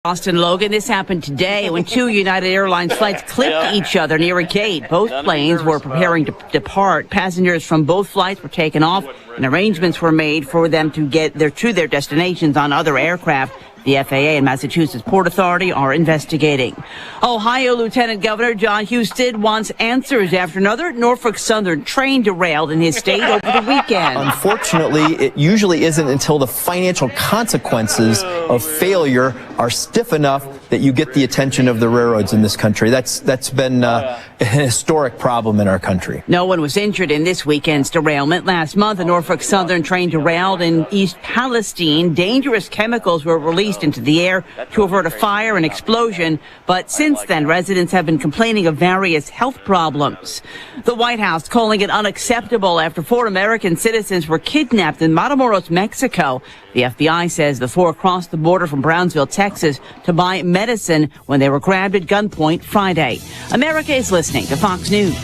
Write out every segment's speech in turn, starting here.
Austin Logan, this happened today when two United Airlines flights clipped each other near a gate. Both planes were preparing to depart. Passengers from both flights were taken off, and arrangements were made for them to get to their destinations on other aircraft. The FAA and Massachusetts Port Authority are investigating. Ohio Lieutenant Governor John Husted wants answers after another Norfolk Southern train derailed in his state over the weekend. Unfortunately, it usually isn't until the financial consequences of failure are stiff enough that you get the attention of the railroads in this country. That's been a historic problem in our country. No one was injured in this weekend's derailment. Last month, a Norfolk Southern train derailed in East Palestine. Dangerous chemicals were released into the air to avert a fire and explosion. But since then, residents have been complaining of various health problems. The White House calling it unacceptable after 4 American citizens were kidnapped in Matamoros, Mexico. The FBI says the 4 crossed the border from Brownsville, Texas, to buy medicine when they were grabbed at gunpoint Friday. America is listening to Fox News.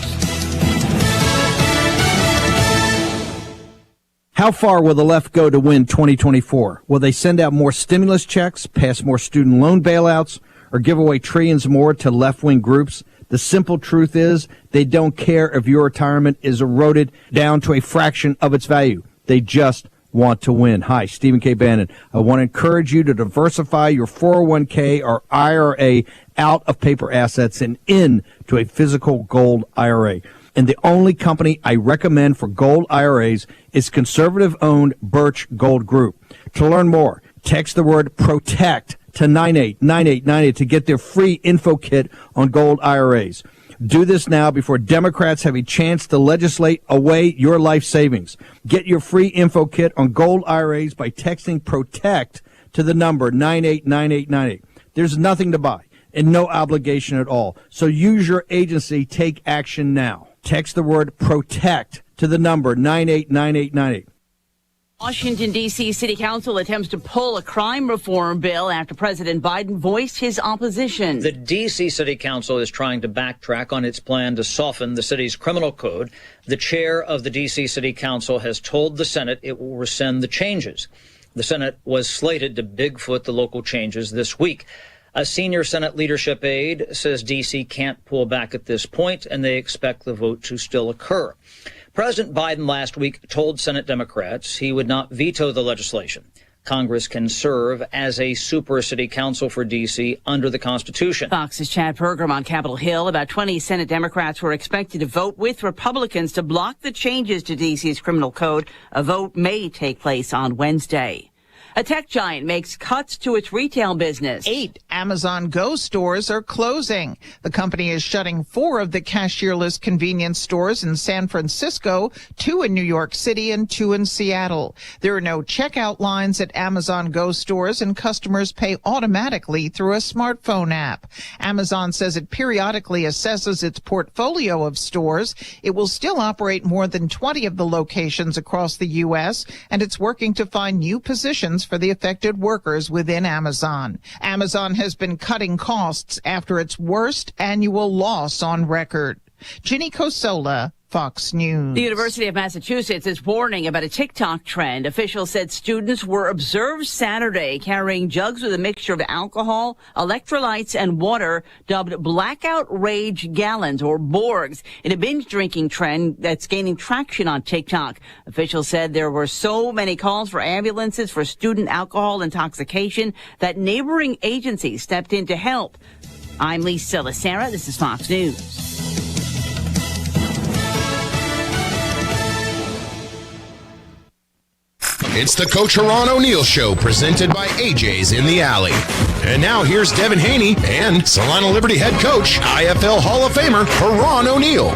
How far will the left go to win 2024? Will they send out more stimulus checks, pass more student loan bailouts, or give away trillions more to left-wing groups? The simple truth is they don't care if your retirement is eroded down to a fraction of its value. They just want to win. Hi, Stephen K. Bannon. I want to encourage you to diversify your 401k or IRA out of paper assets and into a physical gold IRA. And the only company I recommend for gold IRAs is conservative-owned Birch Gold Group. To learn more, text the word PROTECT to 989898 to get their free info kit on gold IRAs. Do this now before Democrats have a chance to legislate away your life savings. Get your free info kit on gold IRAs by texting PROTECT to the number 989898. There's nothing to buy and no obligation at all. So use your agency. Take action now. Text the word PROTECT to the number 989898. Washington, D.C. City Council attempts to pull a crime reform bill after President Biden voiced his opposition. The D.C. City Council is trying to backtrack on its plan to soften the city's criminal code. The chair of the D.C. City Council has told the Senate it will rescind the changes. The Senate was slated to bigfoot the local changes this week. A senior Senate leadership aide says D.C. can't pull back at this point, and they expect the vote to still occur. President Biden last week told Senate Democrats he would not veto the legislation. Congress can serve as a super city council for D.C. under the Constitution. Fox's Chad Pergram on Capitol Hill. About 20 Senate Democrats were expected to vote with Republicans to block the changes to D.C.'s criminal code. A vote may take place on Wednesday. A tech giant makes cuts to its retail business. 8 Amazon Go stores are closing. The company is shutting 4 of the cashierless convenience stores in San Francisco, 2 in New York City, and 2 in Seattle. There are no checkout lines at Amazon Go stores, and customers pay automatically through a smartphone app. Amazon says it periodically assesses its portfolio of stores. It will still operate more than 20 of the locations across the U.S., and it's working to find new positions for the affected workers within Amazon. Amazon has been cutting costs after its worst annual loss on record. Ginny Cosola, Fox News. The University of Massachusetts is warning about a TikTok trend. Officials said students were observed Saturday carrying jugs with a mixture of alcohol, electrolytes, and water dubbed blackout rage gallons or Borgs in a binge drinking trend that's gaining traction on TikTok. Officials said there were so many calls for ambulances for student alcohol intoxication that neighboring agencies stepped in to help. I'm Lisa Lacera. This is Fox News. It's the Coach Ron O'Neill Show, presented by AJ's in the Alley. And now here's Devin Haney and Salina Liberty head coach, IFL Hall of Famer, Ron O'Neill.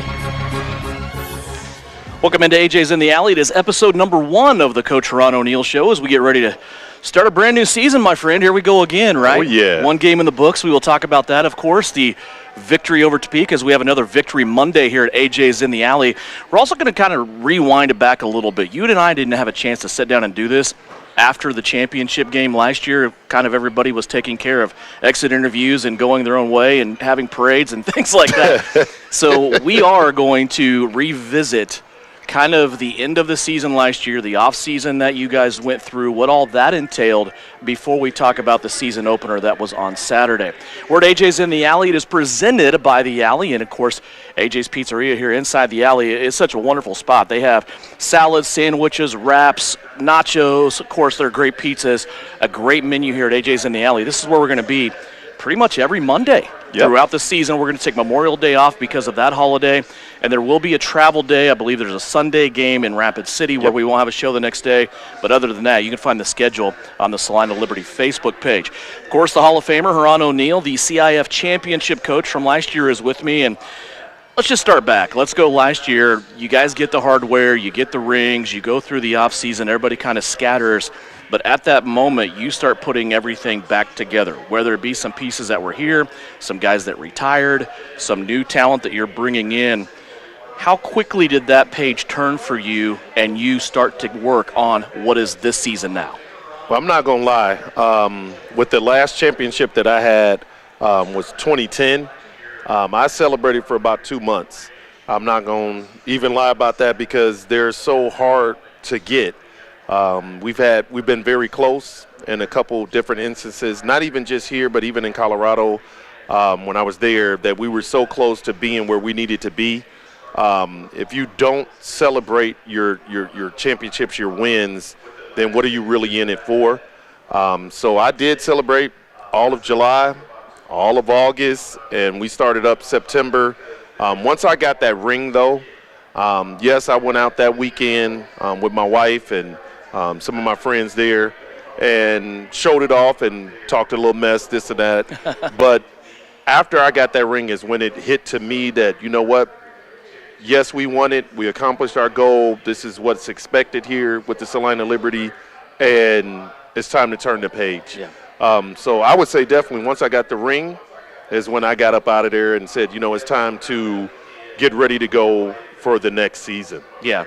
Welcome into AJ's in the Alley. It is episode number 1 of the Coach Ron O'Neill Show as we get ready to start a brand new season, my friend. Here we go again, right? Oh, yeah. 1 game in the books. We will talk about that, of course. The victory over Topeka, as we have another Victory Monday here at AJ's in the Alley. We're also going to kind of rewind it back a little bit. You and I didn't have a chance to sit down and do this after the championship game last year. Kind of everybody was taking care of exit interviews and going their own way and having parades and things like that. So we are going to revisit kind of the end of the season last year, the off season that you guys went through, what all that entailed before we talk about the season opener that was on Saturday. We're at AJ's in the Alley. It is presented by the Alley, and of course, AJ's Pizzeria here inside the Alley is such a wonderful spot. They have salads, sandwiches, wraps, nachos. Of course, they're great pizzas. A great menu here at AJ's in the Alley. This is where we're going to be pretty much every Monday. Throughout the season. We're going to take Memorial Day off because of that holiday, and there will be a travel day. I believe there's a Sunday game in Rapid City where we won't have a show the next day, but other than that, you can find the schedule on the Salina Liberty Facebook page. Of course, the Hall of Famer, Huron O'Neill, the CIF championship coach from last year, is with me, and let's just start back. Let's go last year. You guys get the hardware, you get the rings, you go through the offseason, everybody kind of scatters. But at that moment, you start putting everything back together, whether it be some pieces that were here, some guys that retired, some new talent that you're bringing in. How quickly did that page turn for you and you start to work on what is this season now? Well, I'm not going to lie. With the last championship that I had was 2010. I celebrated for about 2 months. I'm not going to even lie about that because they're so hard to get. We've been very close in a couple different instances, not even just here, but even in Colorado when I was there, that we were so close to being where we needed to be. If you don't celebrate your championships, your wins, then what are you really in it for? So I did celebrate all of July, all of August, and we started up September. Once I got that ring, though, yes, I went out that weekend with my wife and some of my friends there and showed it off and talked a little mess, this and that. But after I got that ring is when it hit to me that, you know what, yes, we won it. We accomplished our goal. This is what's expected here with the Salina Liberty, and it's time to turn the page. Yeah. So I would say definitely once I got the ring is when I got up out of there and said, you know, it's time to get ready to go for the next season. Yeah.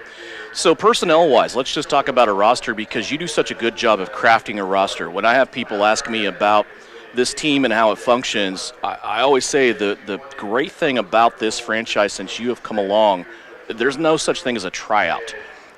So personnel-wise, let's just talk about a roster because you do such a good job of crafting a roster. When I have people ask me about this team and how it functions, I always say the great thing about this franchise since you have come along, there's no such thing as a tryout.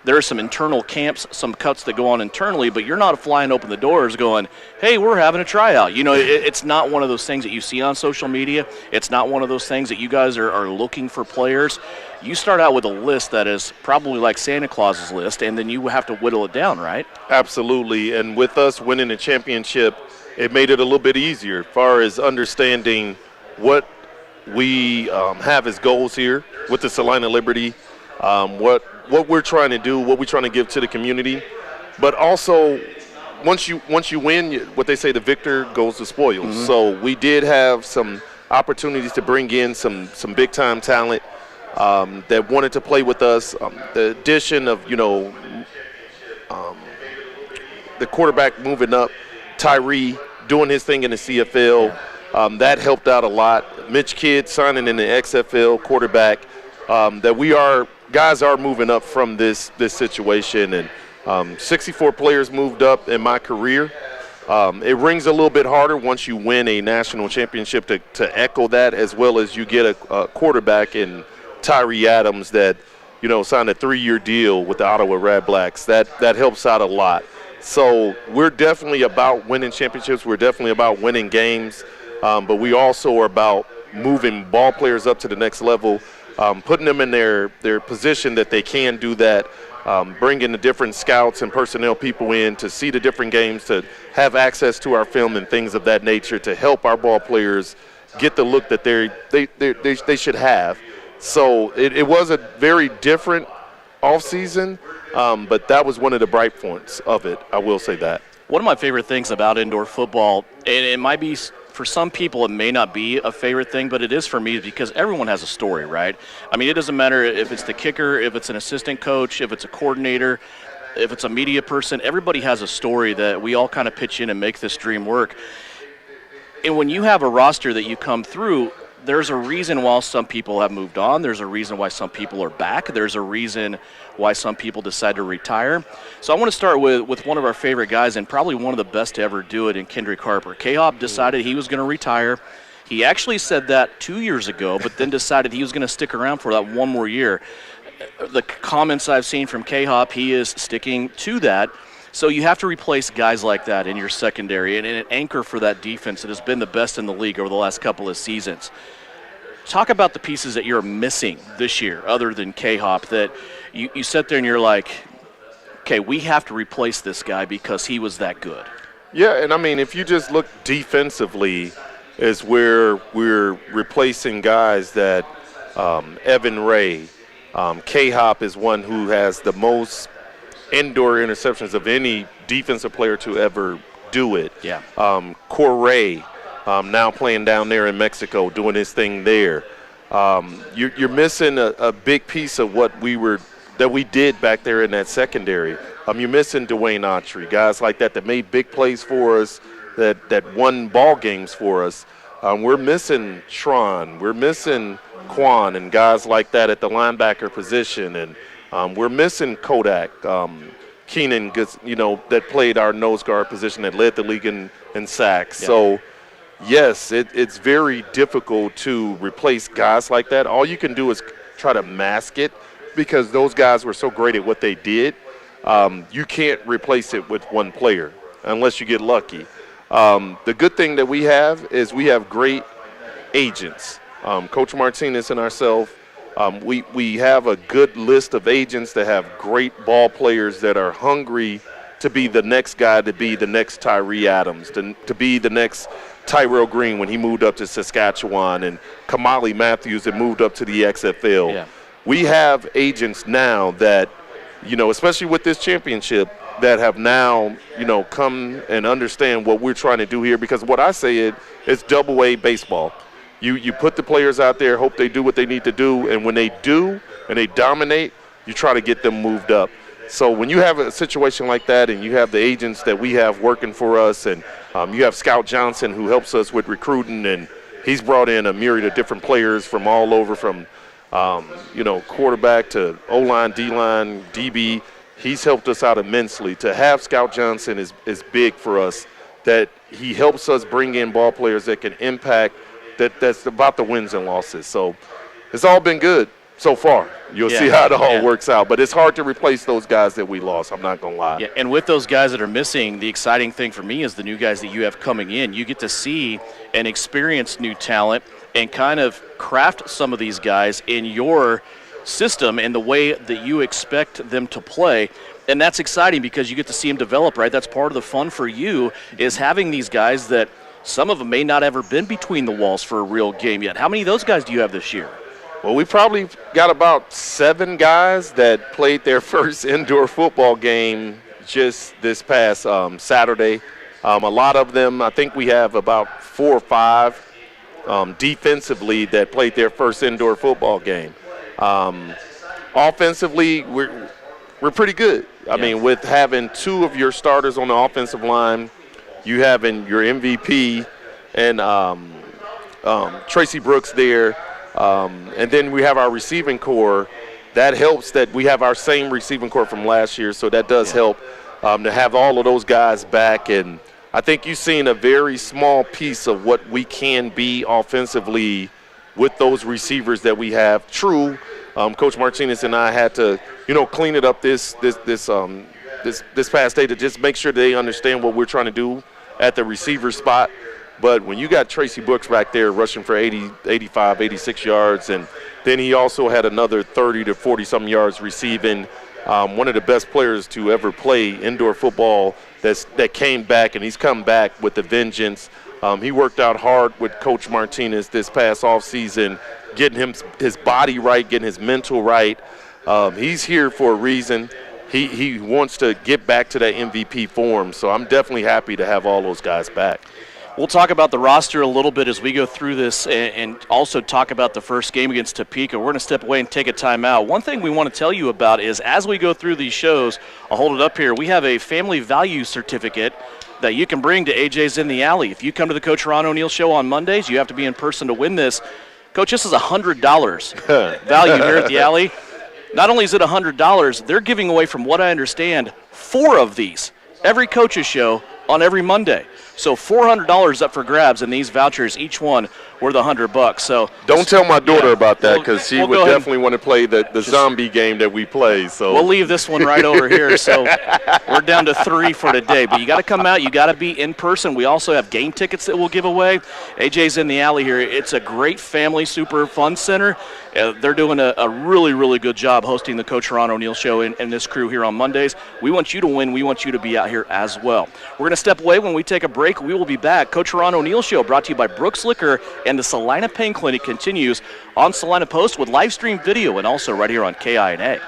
There are some internal camps, some cuts that go on internally, but you're not flying open the doors going, hey, we're having a tryout. You know, it's not one of those things that you see on social media. It's not one of those things that you guys are looking for players. You start out with a list that is probably like Santa Claus's list, and then you have to whittle it down, right? Absolutely. And with us winning the championship, it made it a little bit easier as far as understanding what we have as goals here with the Salina Liberty, what we're trying to do, what we're trying to give to the community. But also, once you win, what they say, the victor goes the spoils. Mm-hmm. So we did have some opportunities to bring in some big-time talent that wanted to play with us. The addition of, the quarterback moving up, Tyree doing his thing in the CFL, that helped out a lot. Mitch Kidd signing in the XFL quarterback, that guys are moving up from this situation, and 64 players moved up in my career. It rings a little bit harder once you win a national championship to echo that, as well as you get a quarterback in Tyree Adams that, signed a 3-year deal with the Ottawa Red Blacks. That helps out a lot. So we're definitely about winning championships. We're definitely about winning games, but we also are about moving ball players up to the next level, putting them in their position that they can do that, bringing the different scouts and personnel people in to see the different games, to have access to our film and things of that nature, to help our ball players get the look that they should have. So it was a very different offseason, but that was one of the bright points of it. I will say that. One of my favorite things about indoor football, and it might be for some people it may not be a favorite thing, but it is for me because everyone has a story, right? I mean, it doesn't matter if it's the kicker, if it's an assistant coach, if it's a coordinator, if it's a media person. Everybody has a story that we all kind of pitch in and make this dream work. And when you have a roster that you come through, there's a reason why some people have moved on. There's a reason why some people are back. There's a reason why some people decide to retire. So I want to start with one of our favorite guys and probably one of the best to ever do it in Kendrick Harper. K-Hop decided he was going to retire. He actually said that 2 years ago, but then decided he was going to stick around for that one more year. the comments I've seen from K-Hop, he is sticking to that. So you have to replace guys like that in your secondary and an anchor for that defense that has been the best in the league over the last couple of seasons. Talk about the pieces that you're missing this year other than K-Hop that you sit there and you're like, okay, we have to replace this guy because he was that good. Yeah, and I mean, if you just look defensively is where we're replacing guys that Evan Ray, K-Hop is one who has the most indoor interceptions of any defensive player to ever do it. Yeah. Corey, now playing down there in Mexico, doing his thing there. You're missing a big piece of what we did back there in that secondary. You're missing Dwayne Autry, guys like that made big plays for us, that won ball games for us. We're missing Tron, we're missing Quan and guys like that at the linebacker position, and we're missing Kodak, Keenan, that played our nose guard position that led the league in sacks. Yeah. So, yes, it's very difficult to replace guys like that. All you can do is try to mask it because those guys were so great at what they did. You can't replace it with one player unless you get lucky. The good thing that we have is we have great agents. Coach Martinez and ourselves, we have a good list of agents that have great ball players that are hungry to be the next guy, to be the next Tyree Adams, to be the next Tyrell Green when he moved up to Saskatchewan, and Kamali Matthews that moved up to the XFL. Yeah. We have agents now that, especially with this championship, that have now, come and understand what we're trying to do here, because what I say it's double-A baseball. You put the players out there, hope they do what they need to do, and when they do and they dominate, you try to get them moved up. So when you have a situation like that and you have the agents that we have working for us, and you have Scout Johnson who helps us with recruiting, and he's brought in a myriad of different players from all over, from quarterback to O-line, D-line, DB. He's helped us out immensely. To have Scout Johnson is big for us, that he helps us bring in ball players that can impact, that's about the wins and losses. So it's all been good so far. You'll see how it all works out. But it's hard to replace those guys that we lost, I'm not going to lie. Yeah, and with those guys that are missing, the exciting thing for me is the new guys that you have coming in. You get to see and experience new talent and kind of craft some of these guys in your system and the way that you expect them to play. And that's exciting because you get to see them develop, right? That's part of the fun for you, is having these guys that some of them may not ever been between the walls for a real game yet. How many of those guys do you have this year? Well, we probably got about 7 guys that played their first indoor football game just this past Saturday. A lot of them, I think we have about 4 or 5 defensively that played their first indoor football game. Offensively, we're pretty good. I mean, with having 2 of your starters on the offensive line, you having your MVP and Tracy Brooks there, and then we have our receiving core. That helps that we have our same receiving core from last year, so that does help to have all of those guys back. And I think you've seen a very small piece of what we can be offensively with those receivers that we have. True, Coach Martinez and I had to, clean it up this past day to just make sure they understand what we're trying to do at the receiver spot. But when you got Tracy Brooks back there rushing for 80, 85, 86 yards, and then he also had another 30 to 40-something yards receiving, one of the best players to ever play indoor football that came back, and he's come back with a vengeance. He worked out hard with Coach Martinez this past offseason, getting his body right, getting his mental right. He's here for a reason. He wants to get back to that MVP form, so I'm definitely happy to have all those guys back. We'll talk about the roster a little bit as we go through this and also talk about the first game against Topeka. We're going to step away and take a timeout. One thing we want to tell you about is as we go through these shows, I'll hold it up here, we have a family value certificate that you can bring to AJ's in the Alley. If you come to the Coach Ron O'Neill Show on Mondays, you have to be in person to win this. Coach, this is $100 value here at the Alley. Not only is it $100, they're giving away, from what I understand, 4 of these. Every Coach's Show, on every Monday. So $400 up for grabs, and these vouchers, each one worth $100. So don't tell my daughter about that, because she we'll would definitely want to play the zombie game that we play. So we'll leave this one right over here. So we're down to 3 for today. But you got to come out. You got to be in person. We also have game tickets that we'll give away. AJ's in the alley here. It's a great family, super fun center. They're doing a really, really good job hosting the Coach Ron O'Neill Show and this crew here on Mondays. We want you to win. We want you to be out here as well. We're going to step away. When we take a break, we will be back. Coach Ron O'Neill Show brought to you by Brooks Liquor and the Salina Pain Clinic continues on Salina Post with live stream video and also right here on KINA.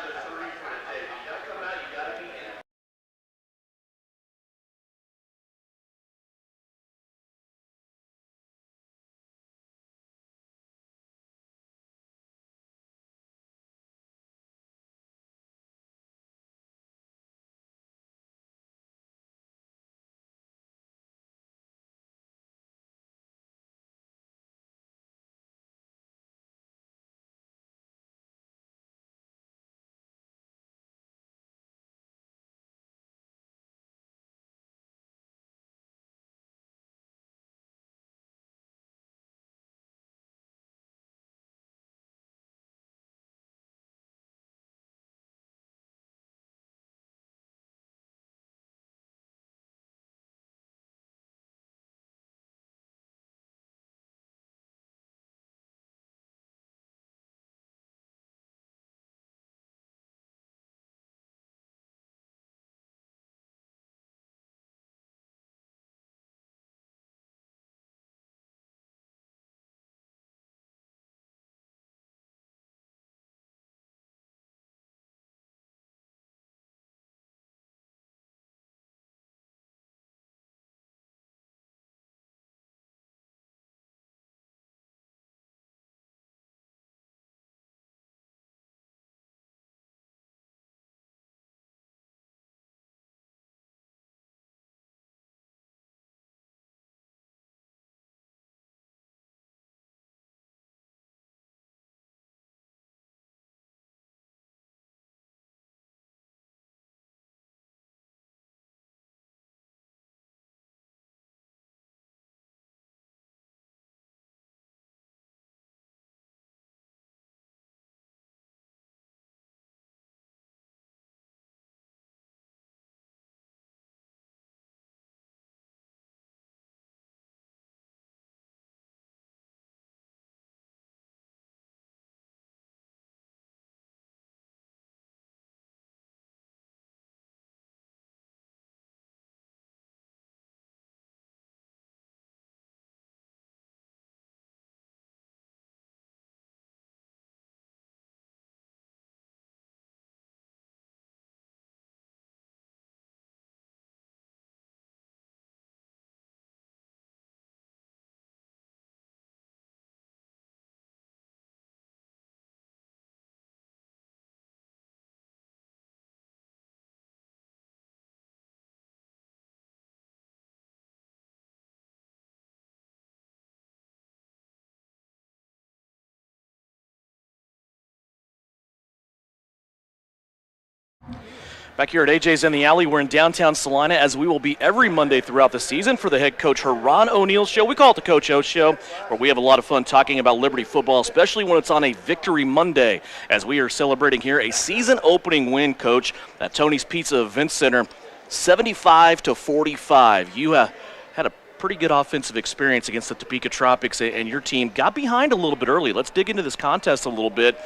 Back here at AJ's in the Alley, we're in downtown Salina, as we will be every Monday throughout the season for the head coach Ron O'Neill Show. We call it the Coach O Show, where we have a lot of fun talking about Liberty football, especially when it's on a Victory Monday, as we are celebrating here a season-opening win, Coach, at Tony's Pizza Event Center, 75-45. You had a pretty good offensive experience against the Topeka Tropics, and your team got behind a little bit early. Let's dig into this contest a little bit.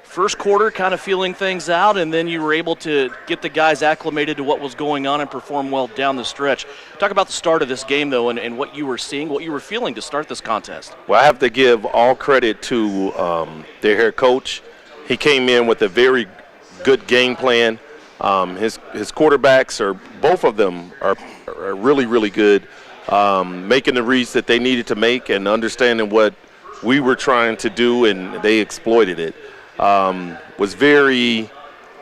First quarter, kind of feeling things out, and then you were able to get the guys acclimated to what was going on and perform well down the stretch. Talk about the start of this game, though, and what you were seeing, what you were feeling to start this contest. Well, I have to give all credit to their head coach. He came in with a very good game plan. His quarterbacks, both of them are really, really good, making the reads that they needed to make and understanding what we were trying to do, and they exploited it. Was very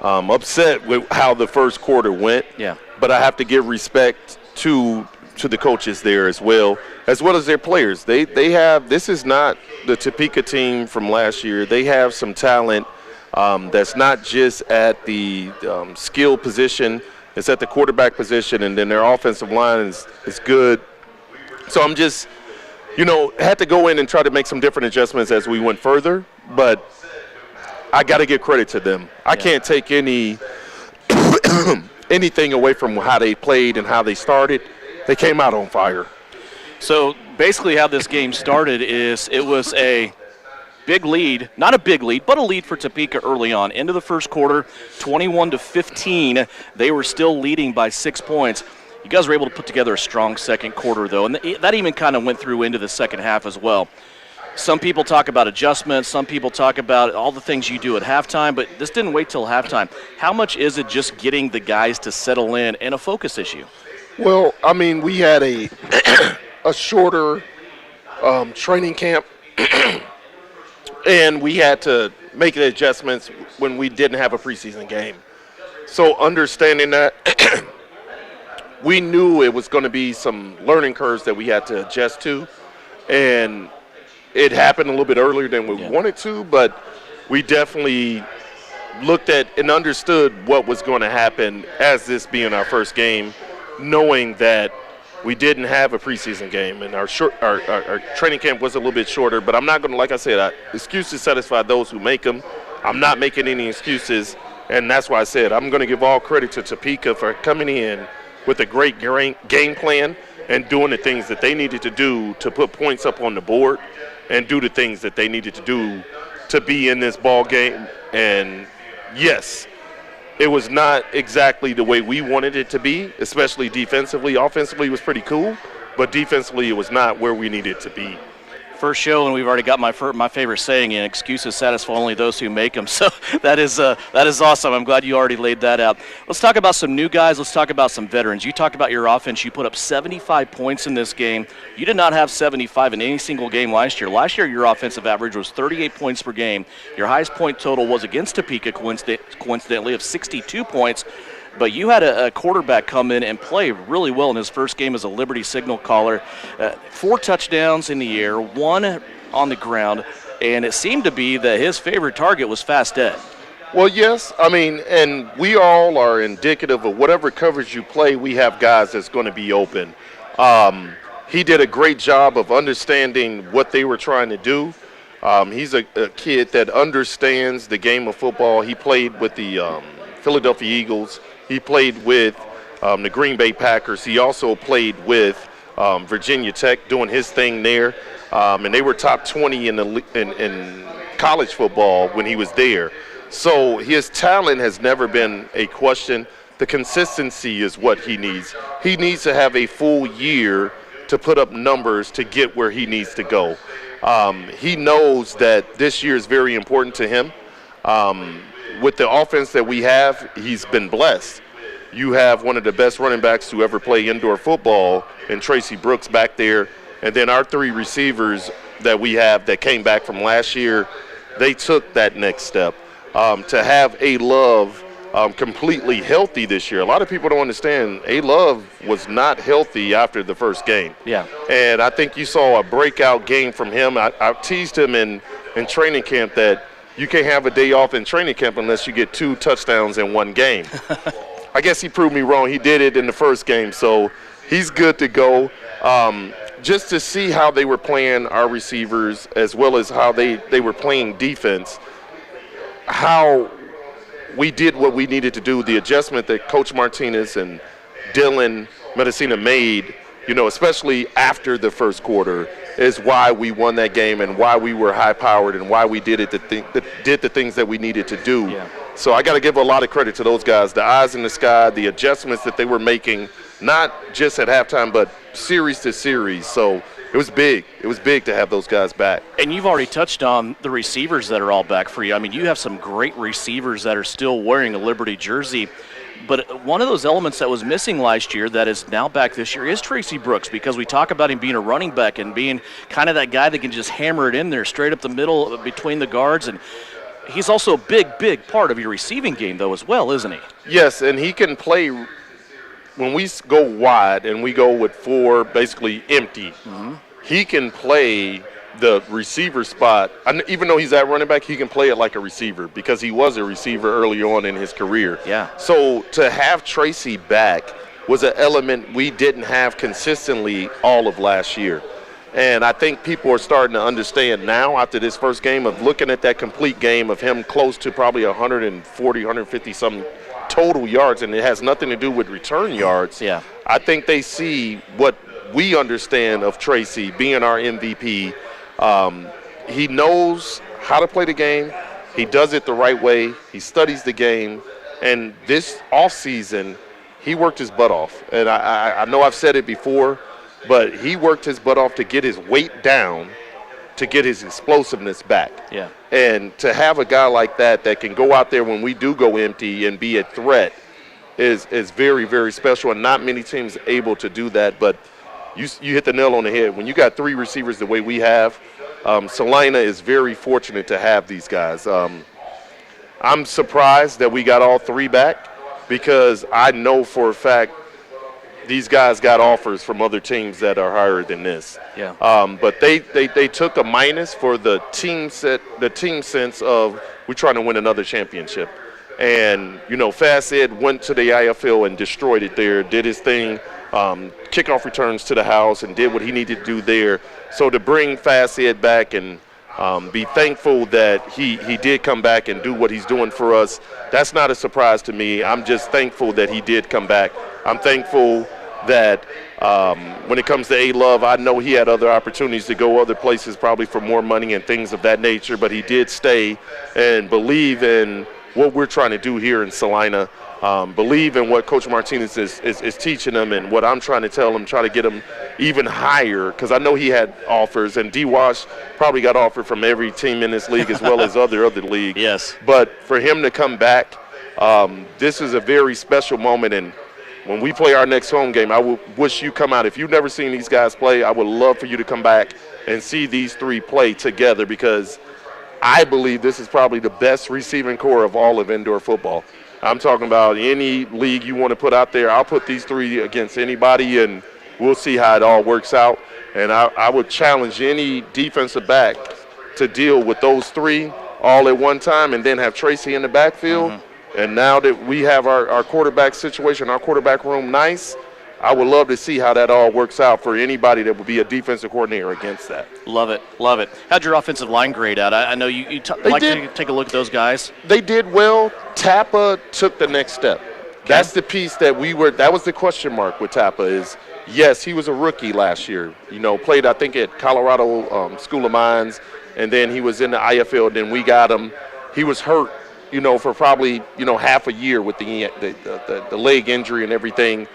upset with how the first quarter went. Yeah. But I have to give respect to the coaches there as well as their players. They have, this is not the Topeka team from last year. They have some talent that's not just at the skill position. It's at the quarterback position, and then their offensive line is good. So I'm just, had to go in and try to make some different adjustments as we went further, but I got to give credit to them. I can't take anything away from how they played and how they started. They came out on fire. So basically how this game started is it was a big lead, not a big lead, but a lead for Topeka early on. Into the first quarter, 21-15. They were still leading by 6 points. You guys were able to put together a strong second quarter, though, and that even kind of went through into the second half as well. Some people talk about adjustments. Some people talk about all the things you do at halftime, but this didn't wait till halftime. How much is it just getting the guys to settle in and a focus issue? Well, I mean, we had a shorter training camp, and we had to make the adjustments when we didn't have a preseason game. So understanding that, we knew it was going to be some learning curves that we had to adjust to, and it happened a little bit earlier than we wanted to, but we definitely looked at and understood what was going to happen as this being our first game, knowing that we didn't have a preseason game, and our training camp was a little bit shorter. But I'm not going to, like I said, excuses satisfy those who make them. I'm not making any excuses, and that's why I said I'm going to give all credit to Topeka for coming in with a great game plan and doing the things that they needed to do to put points up on the board and do the things that they needed to do to be in this ball game. And yes, it was not exactly the way we wanted it to be, especially defensively. Offensively, it was pretty cool, but defensively, it was not where we needed to be. First show, and we've already got my favorite saying in: excuses satisfy only those who make them. So that is awesome. I'm glad you already laid that out. Let's talk about some new guys. Let's talk about some veterans. You talked about your offense. You put up 75 points in this game. You did not have 75 in any single game last year. Last year, your offensive average was 38 points per game. Your highest point total was against Topeka, coincidentally, of 62 points. But you had a quarterback come in and play really well in his first game as a Liberty signal caller. 4 touchdowns in the air, 1 on the ground, and it seemed to be that his favorite target was Fast Ed. Well, yes. I mean, and we all are indicative of whatever coverage you play, we have guys that's going to be open. He did a great job of understanding what they were trying to do. He's a kid that understands the game of football. He played with the Philadelphia Eagles. He played with the Green Bay Packers. He also played with Virginia Tech, doing his thing there. And they were top 20 in college football when he was there. So his talent has never been a question. The consistency is what he needs. He needs to have a full year to put up numbers to get where he needs to go. He knows that this year is very important to him. With the offense that we have, he's been blessed. You have one of the best running backs to ever play indoor football in Tracy Brooks back there. And then our 3 receivers that we have that came back from last year, they took that next step. To have A-Love completely healthy this year. A lot of people don't understand A-Love was not healthy after the first game. Yeah. And I think you saw a breakout game from him. I teased him in training camp that you can't have a day off in training camp unless you get 2 touchdowns in one game. I guess he proved me wrong. He did it in the first game, so he's good to go. Just to see how they were playing our receivers as well as how they were playing defense, how we did what we needed to do, the adjustment that Coach Martinez and Dylan Medicina made, especially after the first quarter, is why we won that game and why we were high-powered and why we did the things that we needed to do. Yeah. So I got to give a lot of credit to those guys, the eyes in the sky, the adjustments that they were making, not just at halftime, but series to series. So it was big. It was big to have those guys back. And you've already touched on the receivers that are all back for you. I mean, you have some great receivers that are still wearing a Liberty jersey. But one of those elements that was missing last year that is now back this year is Tracy Brooks, because we talk about him being a running back and being kind of that guy that can just hammer it in there straight up the middle between the guards. And he's also a big part of your receiving game, though, as well, isn't he? Yes, and he can play when we go wide and we go with 4 basically empty. Mm-hmm. He can play the receiver spot, even though he's at running back, he can play it like a receiver because he was a receiver early on in his career. Yeah. So to have Tracy back was an element we didn't have consistently all of last year. And I think people are starting to understand now after this first game of looking at that complete game of him close to probably 140, 150 some total yards, and it has nothing to do with return yards. Yeah. I think they see what we understand of Tracy being our MVP. He knows how to play the game. He does it the right way. He studies the game. And this offseason, he worked his butt off. And I know I've said it before, but he worked his butt off to get his weight down, to get his explosiveness back. Yeah. And to have a guy like that can go out there when we do go empty and be a threat is very, very special. And not many teams are able to do that. But you hit the nail on the head. When you got three receivers the way we have, Salina is very fortunate to have these guys. I'm surprised that we got all three back because I know for a fact these guys got offers from other teams that are higher than this. Yeah. But they took a minus for the team sense of we're trying to win another championship. And, Fast Ed went to the IFL and destroyed it there, did his thing, kickoff returns to the house and did what he needed to do there. So to bring Fast Ed back and be thankful that he did come back and do what he's doing for us, that's not a surprise to me. I'm just thankful that he did come back. I'm thankful that when it comes to A-Love, I know he had other opportunities to go other places probably for more money and things of that nature, but he did stay and believe in what we're trying to do here in Salina, believe in what Coach Martinez is teaching them and what I'm trying to tell him, try to get him even higher, because I know he had offers, and D-Wash probably got offered from every team in this league as well as other leagues. Yes. But for him to come back, this is a very special moment, and when we play our next home game, I would wish you come out. If you've never seen these guys play, I would love for you to come back and see these three play together, because I believe this is probably the best receiving core of all of indoor football. I'm talking about any league you want to put out there. I'll put these three against anybody, and we'll see how it all works out. And I would challenge any defensive back to deal with those three all at one time and then have Tracy in the backfield. Mm-hmm. And now that we have our quarterback situation, our quarterback room nice, I would love to see how that all works out for anybody that would be a defensive coordinator against that. Love it, love it. How'd your offensive line grade out? I know you like to take a look at those guys. They did well. Tappa took the next step. Okay. That's the piece that that was the question mark with Tappa is, yes, he was a rookie last year. Played, I think, at Colorado School of Mines, and then he was in the IFL, then we got him. He was hurt, for probably, half a year with the leg injury and everything.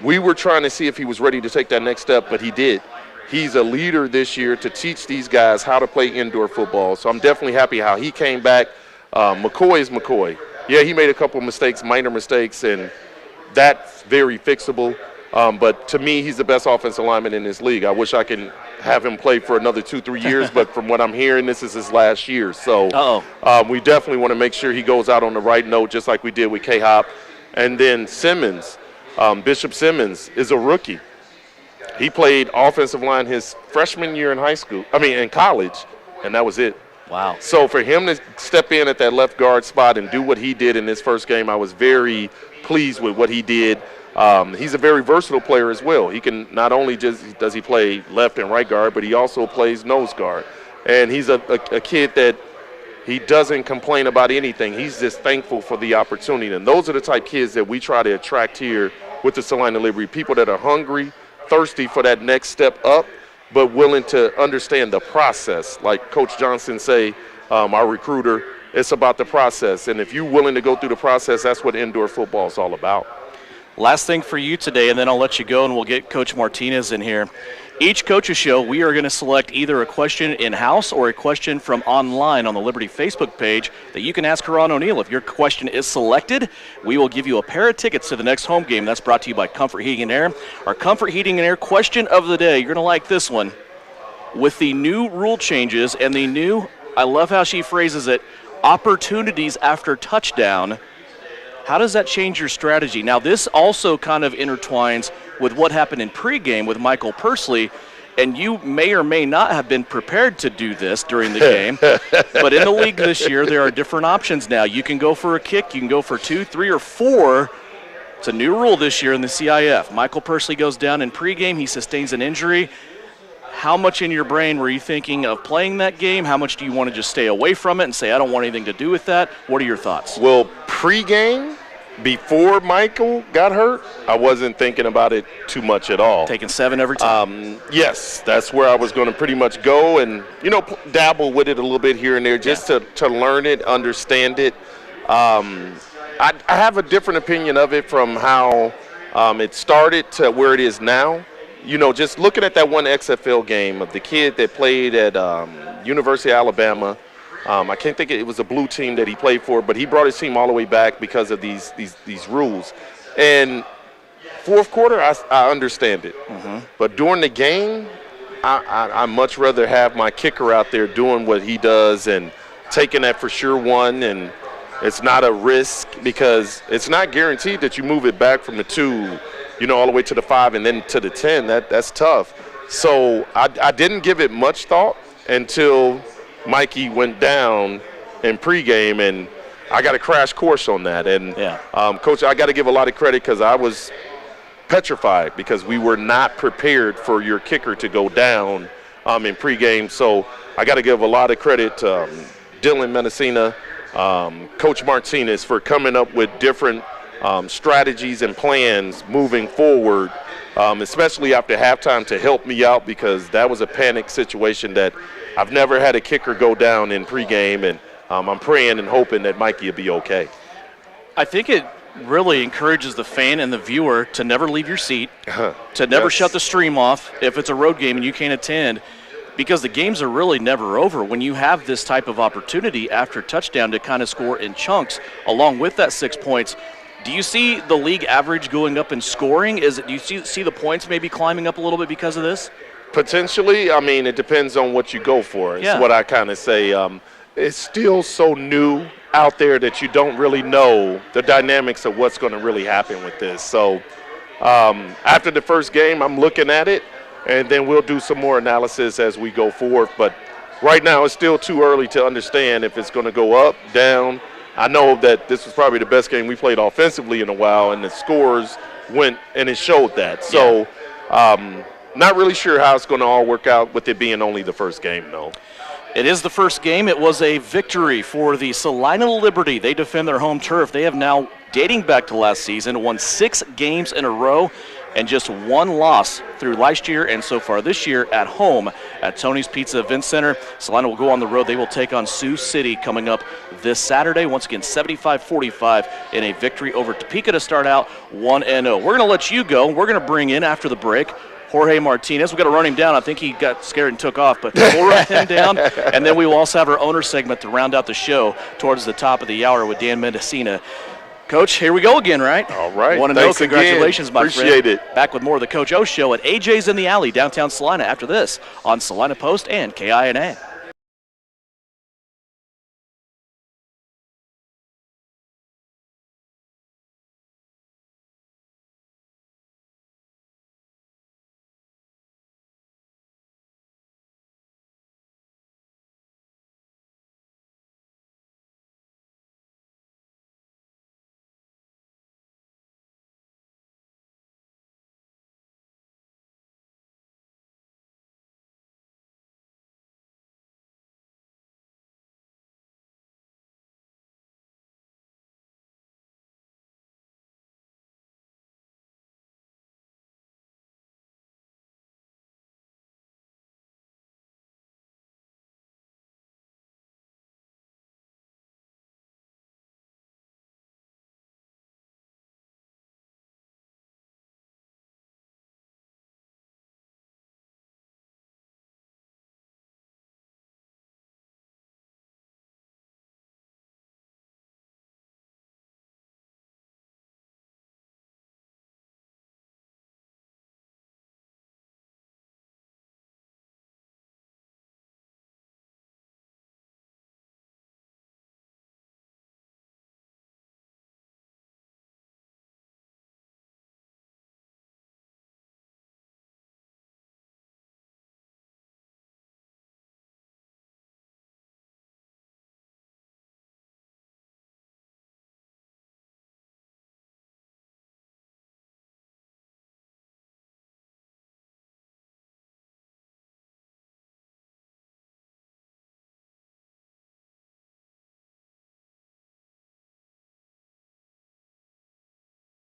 We were trying to see if he was ready to take that next step, but he did. He's a leader this year to teach these guys how to play indoor football. So I'm definitely happy how he came back. McCoy is McCoy. Yeah, he made a couple of mistakes, minor mistakes, and that's very fixable. But to me, he's the best offensive lineman in this league. I wish I could have him play for another 2-3 years, but from what I'm hearing, this is his last year. So we definitely want to make sure he goes out on the right note, just like we did with K-Hop. And then Simmons. Bishop Simmons is a rookie. He played offensive line his freshman year in college, and that was it. Wow. So for him to step in at that left guard spot and do what he did in this first game, I was very pleased with what he did. He's a very versatile player as well. He can not only does he play left and right guard, but he also plays nose guard. And he's a kid that he doesn't complain about anything. He's just thankful for the opportunity. And those are the type kids that we try to attract here with the Salina Liberty, people that are hungry, thirsty for that next step up, but willing to understand the process. Like Coach Johnson say, our recruiter, it's about the process. And if you're willing to go through the process, that's what indoor football is all about. Last thing for you today, and then I'll let you go and we'll get Coach Martinez in here. Each Coach's Show, we are going to select either a question in-house or a question from online on the Liberty Facebook page that you can ask Ron O'Neill. If your question is selected, we will give you a pair of tickets to the next home game. That's brought to you by Comfort Heating and Air. Our Comfort Heating and Air question of the day, you're going to like this one. With the new rule changes and the new, I love how she phrases it, opportunities after touchdown, how does that change your strategy? Now, this also kind of intertwines with what happened in pregame with Michael Pursley. and you may or may not have been prepared to do this during the game, but in the league this year, there are different options now. You can go for a kick, you can go for 2, 3, or 4. It's a new rule this year in the CIF. Michael Persley goes down in pregame. He sustains an injury. How much in your brain were you thinking of playing that game? How much do you want to just stay away from it and say, I don't want anything to do with that? What are your thoughts? Well, pregame, before Michael got hurt, I wasn't thinking about it too much at all. Taking 7 every time? Yes, that's where I was going to pretty much go and, dabble with it a little bit here and there just to learn it, understand it. I have a different opinion of it from how it started to where it is now. Just looking at that one XFL game of the kid that played at University of Alabama. I can't think it was a blue team that he played for, but he brought his team all the way back because of these rules. And fourth quarter, I understand it. Mm-hmm. But during the game, I much rather have my kicker out there doing what he does and taking that for sure one. And it's not a risk because it's not guaranteed that you move it back from the 2, all the way to the 5 and then to the 10. That's tough. So I didn't give it much thought until Mikey went down in pregame, and I got a crash course on that. And, Coach, I got to give a lot of credit because I was petrified because we were not prepared for your kicker to go down in pregame. So I got to give a lot of credit to Dylan Mendocino, Coach Martinez for coming up with different strategies and plans moving forward, especially after halftime to help me out because that was a panic situation that I've never had a kicker go down in pregame, and I'm praying and hoping that Mikey will be okay. I think it really encourages the fan and the viewer to never leave your seat, to never shut the stream off if it's a road game and you can't attend, because the games are really never over when you have this type of opportunity after touchdown to kind of score in chunks along with that 6 points. Do you see the league average going up in scoring? Do you see the points maybe climbing up a little bit because of this? Potentially. I mean, it depends on what you go for. It's what I kind of say. It's still so new out there that you don't really know the dynamics of what's going to really happen with this. So after the first game, I'm looking at it, and then we'll do some more analysis as we go forward. But right now, it's still too early to understand if it's going to go up, down. I know that this was probably the best game we played offensively in a while, and the scores went, and it showed that. So not really sure how it's going to all work out with it being only the first game, though. It is the first game. It was a victory for the Salina Liberty. They defend their home turf. They have now, dating back to last season, won 6 games in a row and just 1 loss through last year and so far this year at home at Tony's Pizza Event Center. Salina will go on the road. They will take on Sioux City coming up this Saturday. Once again, 75-45 in a victory over Topeka to start out 1-0. We're going to let you go. We're going to bring in, after the break, Jorge Martinez. We've got to run him down. I think he got scared and took off, but we'll run him down. And then we will also have our owner segment to round out the show towards the top of the hour with Dan Mendocino. Coach, here we go again, right? All right. Want to know, congratulations, my friend. Appreciate it. Back with more of the Coach O Show at AJ's in the Alley, downtown Salina, after this on Salina Post and KINA.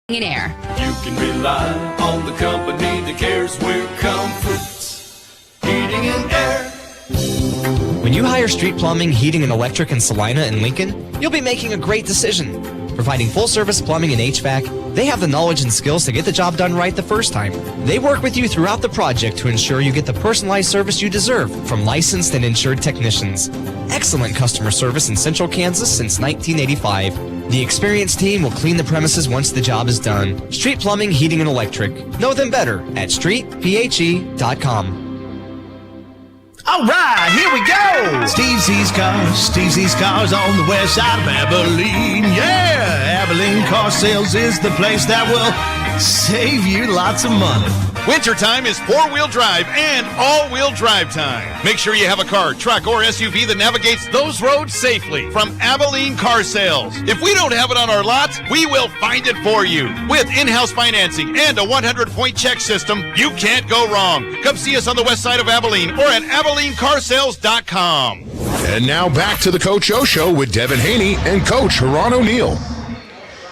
Air. You can rely on the company that cares. We're Comforts Heating and Air. When you hire Street Plumbing, Heating, and Electric in Salina and Lincoln, you'll be making a great decision. Providing full-service plumbing and HVAC, they have the knowledge and skills to get the job done right the first time. They work with you throughout the project to ensure you get the personalized service you deserve from licensed and insured technicians. Excellent customer service in Central Kansas since 1985. The experienced team will clean the premises once the job is done. Street Plumbing, Heating, and Electric. Know them better at streetphe.com. All right, here we go. Steve Z's Cars on the west side of Abilene. Yeah, Abilene Car Sales is the place that will save you lots of money. Wintertime is four-wheel drive and all-wheel drive time. Make sure you have a car, truck, or SUV that navigates those roads safely from Abilene Car Sales. If we don't have it on our lots, we will find it for you. With in-house financing and a 100-point check system, you can't go wrong. Come see us on the west side of Abilene or at AbileneCarsales.com. And now back to the Coach O Show with Devin Haney and Coach Ron O'Neill.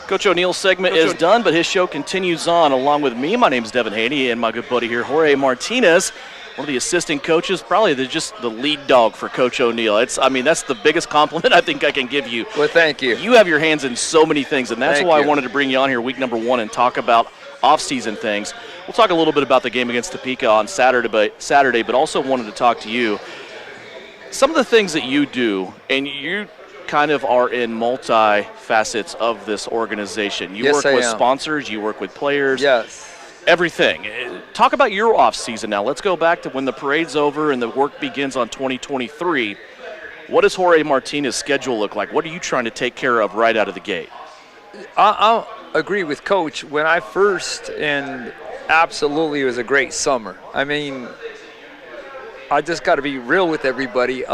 Coach O'Neill's segment is done, but his show continues on along with me. My name's Devin Haney and my good buddy here, Jorge Martinez, one of the assistant coaches, probably just the lead dog for Coach O'Neill. That's the biggest compliment I think I can give you. Well, thank you. You have your hands in so many things, and that's why I wanted to bring you on here week number 1 and talk about off-season things. We'll talk a little bit about the game against Topeka on Saturday, but also wanted to talk to you. Some of the things that you do, and you kind of are in multi-facets of this organization. You work with sponsors, you work with players. Yes. Everything. Talk about your off season now. Let's go back to when the parade's over and the work begins on 2023. What does Jorge Martinez's schedule look like? What are you trying to take care of right out of the gate? I'll agree with Coach. When I first, and absolutely it was a great summer. I mean, I just got to be real with everybody.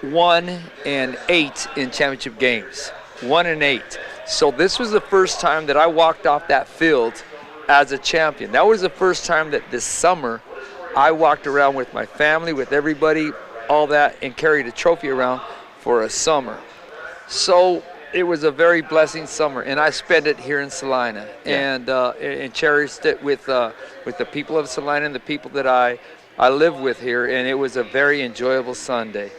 1-8 in championship games. 1-8. So this was the first time that I walked off that field as a champion. That was the first time that this summer I walked around with my family, with everybody, all that, and carried a trophy around for a summer. So it was a very blessing summer, and I spent it here in Salina, and cherished it with the people of Salina and the people that I live with here, and it was a very enjoyable summer.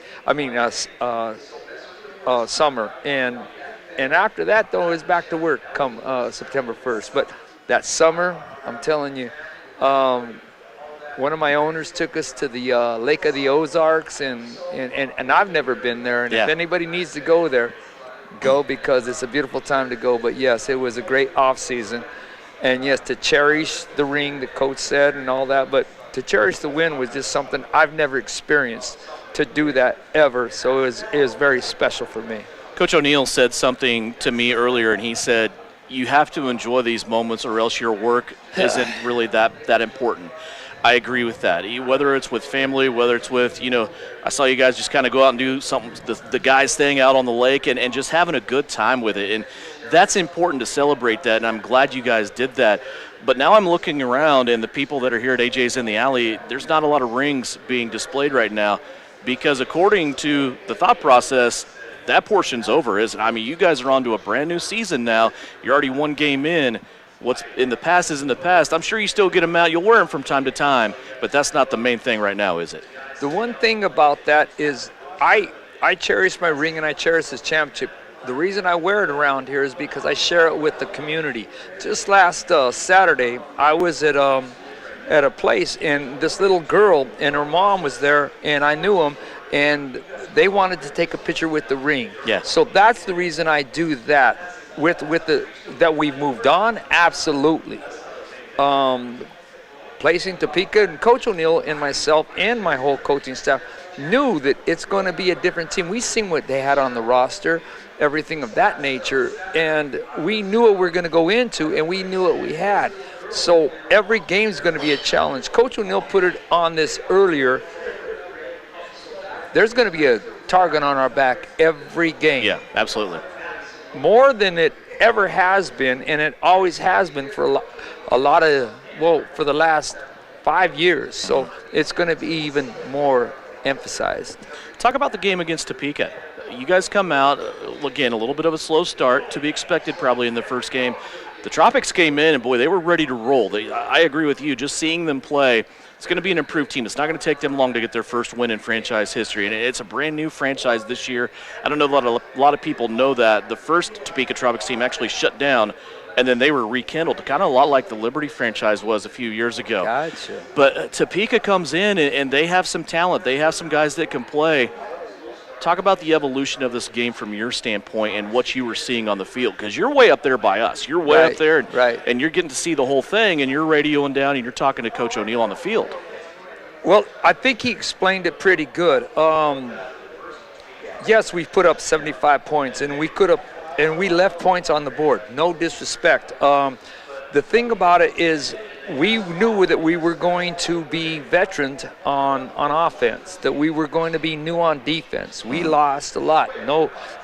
And after that, though, it was back to work come September 1st. But that summer, I'm telling you, one of my owners took us to the Lake of the Ozarks, and I've never been there. And if anybody needs to go there, go, because it's a beautiful time to go. But yes, it was a great off season, and yes, to cherish the ring, the coach said, and all that. But to cherish the win was just something I've never experienced to do that ever. So it was very special for me. Coach O'Neill said something to me earlier, and he said, you have to enjoy these moments or else your work isn't really that important. I agree with that. Whether it's with family, whether it's with, I saw you guys just kind of go out and do something, the guys staying out on the lake and just having a good time with it. And that's important to celebrate that, and I'm glad you guys did that. But now I'm looking around, and the people that are here at AJ's in the Alley, there's not a lot of rings being displayed right now, because according to the thought process, that portion's over, isn't it? I mean, you guys are on to a brand new season now. You're already one game in. What's in the past is in the past. I'm sure you still get them out. You'll wear them from time to time, but that's not the main thing right now, is it? The one thing about that is I cherish my ring and I cherish this championship. The reason I wear it around here is because I share it with the community. Just last Saturday, I was at a place, and this little girl and her mom was there, and I knew them, and they wanted to take a picture with the ring. Yes. So that's the reason I do that. With that we've moved on, absolutely. Placing Topeka, and Coach O'Neill and myself and my whole coaching staff knew that it's going to be a different team. We seen what they had on the roster, everything of that nature, and we knew what we were going to go into, and we knew what we had. So every game is going to be a challenge. Coach O'Neill put it on this earlier. There's going to be a target on our back every game. Yeah, absolutely. More than it ever has been, and it always has been for for the last 5 years. So it's going to be even more emphasized. Talk about the game against Topeka. you guys come out, again, a little bit of a slow start to be expected probably in the first game. The Tropics came in, and, boy, they were ready to roll. I agree with you. Just seeing them play, it's going to be an improved team. It's not going to take them long to get their first win in franchise history, and it's a brand-new franchise this year. I don't know a lot of people know that. The first Topeka Tropics team actually shut down, and then they were rekindled, kind of a lot like the Liberty franchise was a few years ago. Gotcha. But Topeka comes in, and they have some talent. They have some guys that can play. Talk about the evolution of this game from your standpoint and what you were seeing on the field, because you're way up there by us. You're way up there, and you're getting to see the whole thing, and you're radioing down, and you're talking to Coach O'Neill on the field. Well, I think he explained it pretty good. Yes, we put up 75 points, and we left points on the board. No disrespect. The thing about it is, we knew that we were going to be veterans on offense, that we were going to be new on defense. We lost a lot.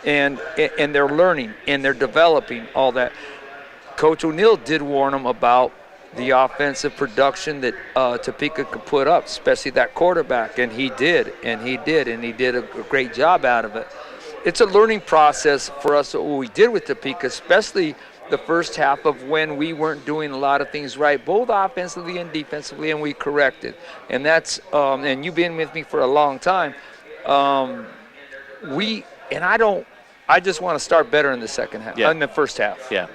And they're learning and they're developing all that. Coach O'Neill did warn them about the offensive production that Topeka could put up, especially that quarterback, and he did a great job out of it. It's a learning process for us, what we did with Topeka, especially the first half of when we weren't doing a lot of things right, both offensively and defensively, and we corrected. And that's and you've been with me for a long time. I just want to start better in the second half, in the first half. Yeah.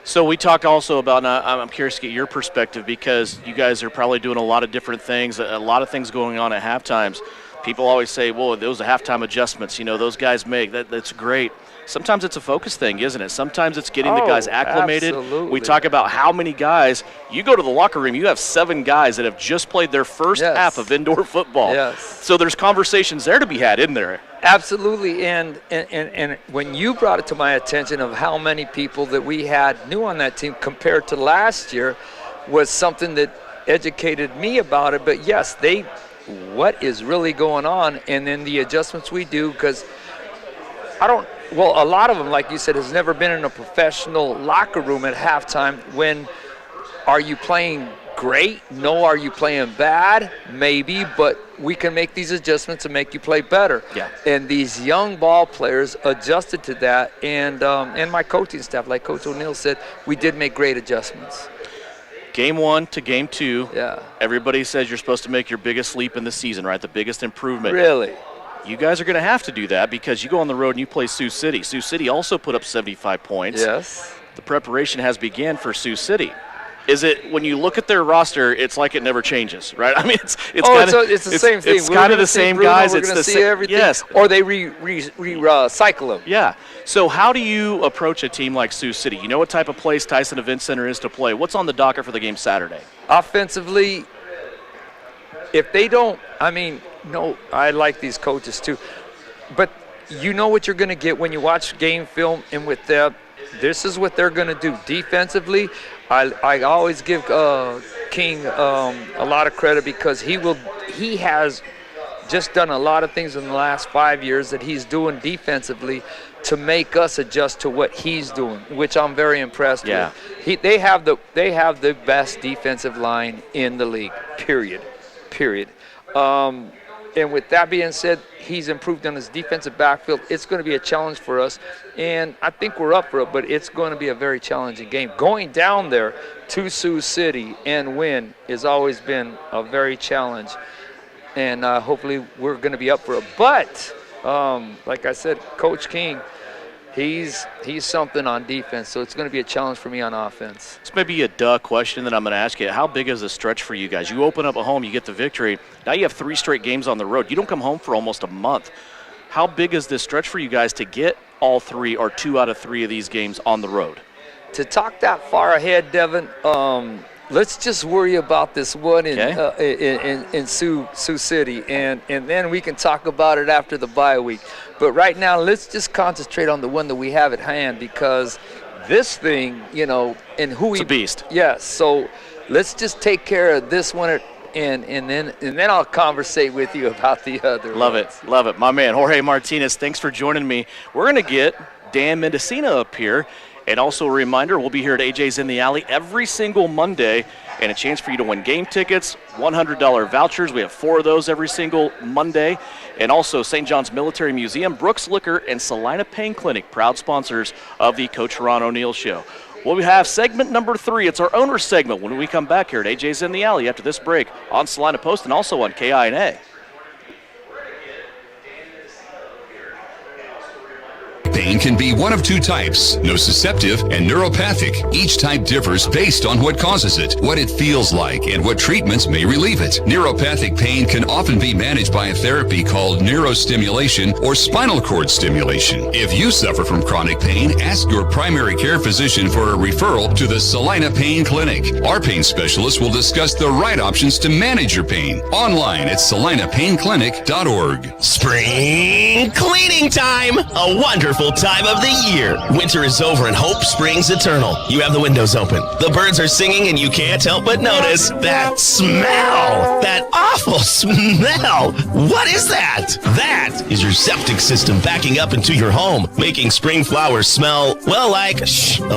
So we talk also about, and I'm curious to get your perspective, because you guys are probably doing a lot of different things, a lot of things going on at halftimes. People always say, well, those are halftime adjustments, those guys make. That's great. Sometimes it's a focus thing, isn't it? Sometimes it's getting the guys acclimated. Absolutely. We talk about how many guys. You go to the locker room, you have 7 guys that have just played their first half of indoor football. Yes. So there's conversations there to be had, isn't there? Absolutely, and when you brought it to my attention of how many people that we had new on that team compared to last year was something that educated me about it. But yes, what is really going on, and then the adjustments we do, because a lot of them, like you said, has never been in a professional locker room at halftime. When are you playing great? No. Are you playing bad? Maybe, but we can make these adjustments and make you play better. Yeah. And these young ball players adjusted to that, and my coaching staff, like Coach O'Neill said, we did make great adjustments. Game 1 to game 2. Yeah. Everybody says you're supposed to make your biggest leap in the season, right? The biggest improvement. Really? You guys are going to have to do that, because you go on the road and you play Sioux City. Sioux City also put up 75 points. Yes. The preparation has begun for Sioux City. Is it, when you look at their roster, it's like it never changes, right? I mean, it's the same thing. It's kind of the same guys. We're going to see everything. Yes. Or they recycle them. Yeah. So how do you approach a team like Sioux City? You know what type of place Tyson Event Center is to play. What's on the docket for the game Saturday? Offensively, if they don't, I like these coaches too, but you know what you're going to get when you watch game film, and with them, this is what they're going to do. Defensively, I always give King a lot of credit, because he has just done a lot of things in the last 5 years that he's doing defensively to make us adjust to what he's doing, which I'm very impressed with. They have the best defensive line in the league, period. And with that being said, he's improved on his defensive backfield. It's going to be a challenge for us, and I think we're up for it, but it's going to be a very challenging game. Going down there to Sioux City and win has always been a very challenge, and hopefully we're going to be up for it. But like I said, Coach King, he's something on defense, so it's going to be a challenge for me on offense. This may be a duh question that I'm going to ask you. How big is the stretch for you guys? You open up at home, you get the victory. Now you have 3 straight games on the road. You don't come home for almost a month. How big is this stretch for you guys to get all 3 or 2 out of 3 of these games on the road? To talk that far ahead, Devin, let's just worry about this one in Sioux City, and then we can talk about it after the bye week. But right now, let's just concentrate on the one that we have at hand, because this thing, and who it's a beast. Yes. So let's just take care of this one, and then I'll conversate with you about the other. Love it, my man Jorge Martinez. Thanks for joining me. We're gonna get Dan Mendocino up here. And also a reminder, we'll be here at AJ's in the Alley every single Monday, and a chance for you to win game tickets, $100 vouchers. We have 4 of those every single Monday. And also St. John's Military Museum, Brooks Liquor, and Salina Pain Clinic, proud sponsors of the Coach Ron O'Neill Show. Well, we have segment number 3. It's our owner's segment when we come back here at AJ's in the Alley after this break on Salina Post and also on KINA. Pain can be one of 2 types, nociceptive and neuropathic. Each type differs based on what causes it, what it feels like, and what treatments may relieve it. Neuropathic pain can often be managed by a therapy called neurostimulation or spinal cord stimulation. If you suffer from chronic pain, ask your primary care physician for a referral to the Salina Pain Clinic. Our pain specialist will discuss the right options to manage your pain. Online at salinapainclinic.org. Spring cleaning time! A wonderful time of the year. Winter is over and hope springs eternal. You have the windows open. The birds are singing and you can't help but notice that smell. That awful smell. What is that? That is your septic system backing up into your home, making spring flowers smell, well, like a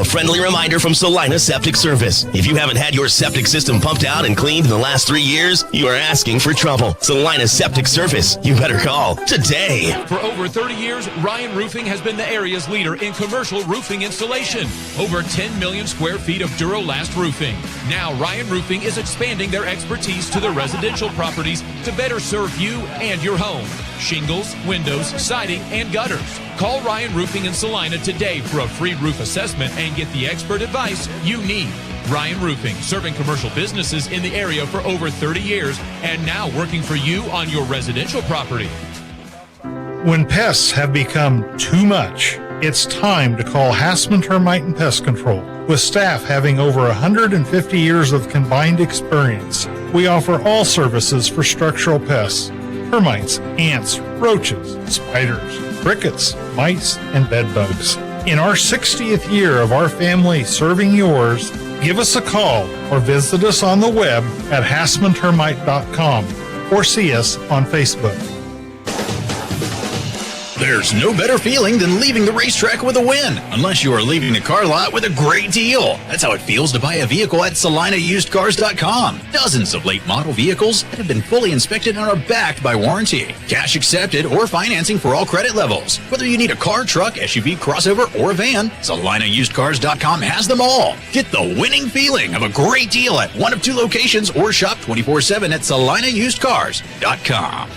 friendly reminder from Salina Septic Service. If you haven't had your septic system pumped out and cleaned in the last 3 years, you are asking for trouble. Salina Septic Service. You better call today. For over 30 years, Ryan Roofing has been the area's leader in commercial roofing installation. Over 10 million square feet of Durolast roofing. Now Ryan Roofing is expanding their expertise to the residential properties to better serve you and your home. Shingles, windows, siding, and gutters. Call Ryan Roofing in Salina today for a free roof assessment and get the expert advice you need. Ryan Roofing, serving commercial businesses in the area for over 30 years and now working for you on your residential property. When pests have become too much, it's time to call Hassman Termite and Pest Control. With staff having over 150 years of combined experience, we offer all services for structural pests: termites, ants, roaches, spiders, crickets, mice, and bed bugs. In our 60th year of our family serving yours, give us a call or visit us on the web at hassmantermite.com or see us on Facebook. There's no better feeling than leaving the racetrack with a win, unless you are leaving the car lot with a great deal. That's how it feels to buy a vehicle at SalinaUsedCars.com. Dozens of late model vehicles that have been fully inspected and are backed by warranty. Cash accepted or financing for all credit levels. Whether you need a car, truck, SUV, crossover, or a van, SalinaUsedCars.com has them all. Get the winning feeling of a great deal at one of 2 locations or shop 24/7 at SalinaUsedCars.com.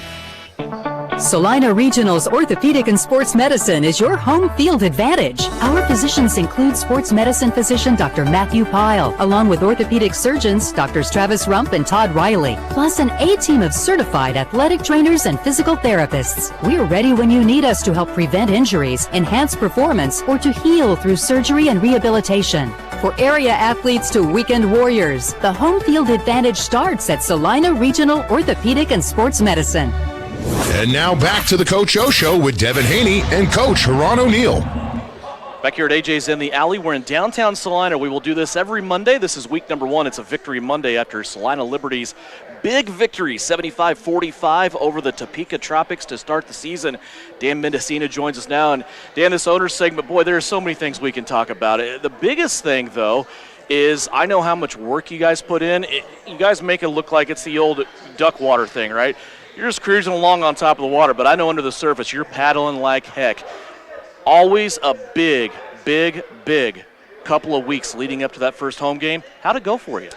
Salina Regional's Orthopedic and Sports Medicine is your home field advantage. Our physicians include sports medicine physician Dr. Matthew Pyle, along with orthopedic surgeons Drs. Travis Rump and Todd Riley, plus an A-team of certified athletic trainers and physical therapists. We're ready when you need us to help prevent injuries, enhance performance, or to heal through surgery and rehabilitation. For area athletes to weekend warriors, the home field advantage starts at Salina Regional Orthopedic and Sports Medicine. And now back to the Coach O Show with Devin Haney and Coach Ron O'Neill. Back here at AJ's in the Alley, we're in downtown Salina. We will do this every Monday. This is week number 1. It's a victory Monday after Salina Liberty's big victory, 75-45 over the Topeka Tropics to start the season. Dan Mendocino joins us now. And Dan, this owner's segment, boy, there are so many things we can talk about. The biggest thing, though, is I know how much work you guys put in. You guys make it look like it's the old duck water thing, right? You're just cruising along on top of the water, but I know under the surface you're paddling like heck. Always a big couple of weeks leading up to that first home game. How'd it go for you?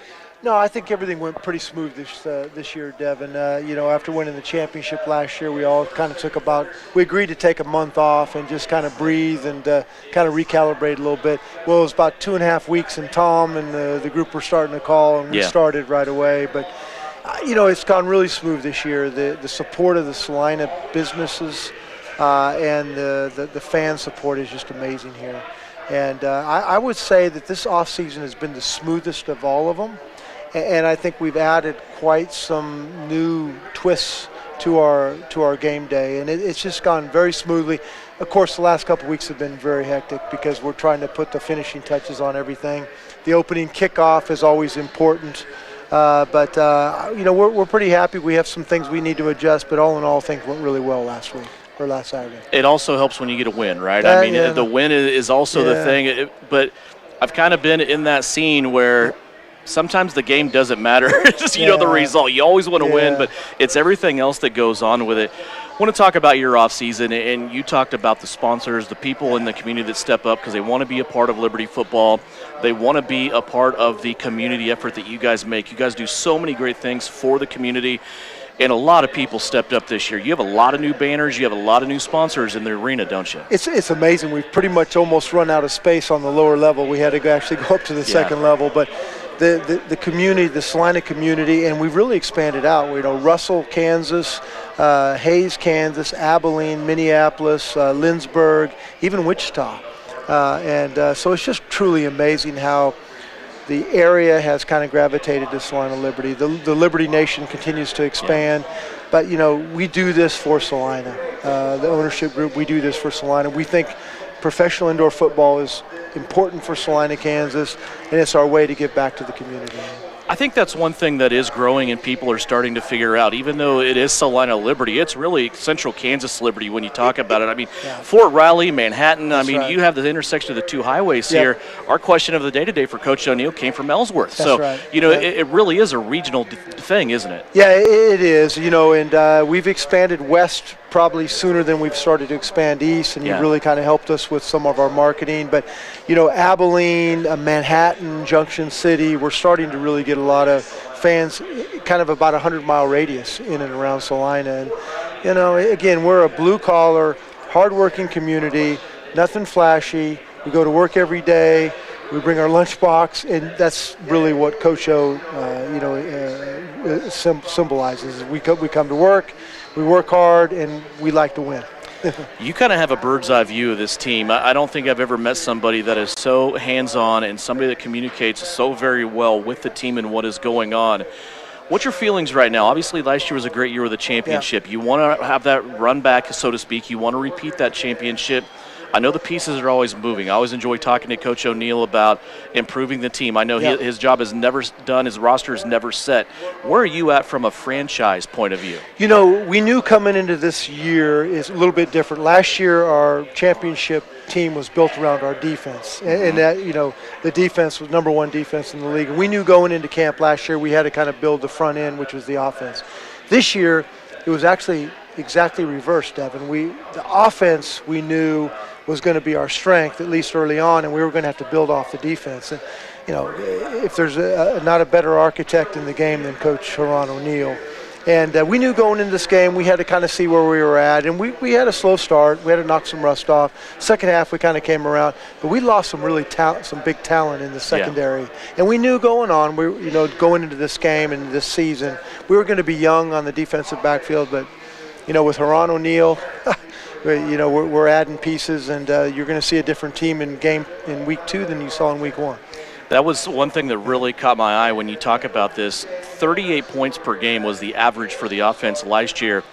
No, I think everything went pretty smooth this year, Devin. After winning the championship last year, we all kind of we agreed to take a month off and just kind of breathe and kind of recalibrate a little bit. Well, it was about 2.5 weeks, and Tom and the group were starting to call, and we started right away. But it's gone really smooth this year. The support of the Salina businesses and the fan support is just amazing here. And I would say that this offseason has been the smoothest of all of them. And I think we've added quite some new twists to our game day. And it's just gone very smoothly. Of course, the last couple of weeks have been very hectic because we're trying to put the finishing touches on everything. The opening kickoff is always important. But we're pretty happy. We have some things we need to adjust, but all in all, things went really well last week. or last Saturday. It also helps when you get a win, right? I mean, yeah. the win is also the thing. But I've kind of been in that scene where sometimes the game doesn't matter. It's just, the result. You always want to win, but it's everything else that goes on with it. I want to talk about your offseason, and you talked about the sponsors, the people in the community that step up because they want to be a part of Liberty football. They want to be a part of the community effort that you guys make. You guys do so many great things for the community, and a lot of people stepped up this year. You have a lot of new banners. You have a lot of new sponsors in the arena, don't you? It's amazing. We've pretty much almost run out of space on the lower level. We had to actually go up to the second level, but the community, the Salina community, and we've really expanded out. Russell, Kansas, Hayes, Kansas, Abilene, Minneapolis, Lindsborg, even Wichita. So it's just truly amazing how the area has kind of gravitated to Salina Liberty. The Liberty Nation continues to expand. But, we do this for Salina. The ownership group, we do this for Salina. We think professional indoor football is important for Salina, Kansas, and it's our way to give back to the community. I think that's one thing that is growing and people are starting to figure out. Even though it is Salina Liberty, it's really Central Kansas Liberty when you talk about it. I mean, Fort Riley, Manhattan, you have the intersection of the two highways here. Our question of the day today for Coach O'Neill came from Ellsworth. It really is a regional thing, isn't it? Yeah, it is, and we've expanded west probably sooner than we've started to expand east, and you really kind of helped us with some of our marketing. But, Abilene, Manhattan, Junction City, we're starting to really get a lot of fans, kind of about a 100-mile radius in and around Salina. And, again, we're a blue-collar, hard-working community, nothing flashy. We go to work every day. We bring our lunchbox, and that's really what Coach O, symbolizes. We come to work, we work hard, and we like to win. You kind of have a bird's eye view of this team. I don't think I've ever met somebody that is so hands-on and somebody that communicates so very well with the team and what is going on. What's your feelings right now? Obviously, last year was a great year with a championship. You want to have that run back, so to speak. You want to repeat that championship. I know the pieces are always moving. I always enjoy talking to Coach O'Neill about improving the team. I know his job is never done. His roster is never set. Where are you at from a franchise point of view? We knew coming into this year is a little bit different. Last year, our championship team was built around our defense. And that, the defense was number one defense in the league. And we knew going into camp last year we had to kind of build the front end, which was the offense. This year, it was actually exactly reversed, Devin. The offense we knew was going to be our strength, at least early on, and we were going to have to build off the defense. And, if there's not a better architect in the game than Coach Haran O'Neill. And we knew going into this game we had to kind of see where we were at. And we had a slow start. We had to knock some rust off. Second half, we kind of came around. But we lost some some big talent in the secondary. And we knew going on, going into this game and this season, we were going to be young on the defensive backfield. But, with Haran O'Neill, we're adding pieces, and you're going to see a different team in week 2 than you saw in week 1. That was one thing that really caught my eye when you talk about this. 38 points per game was the average for the offense last year.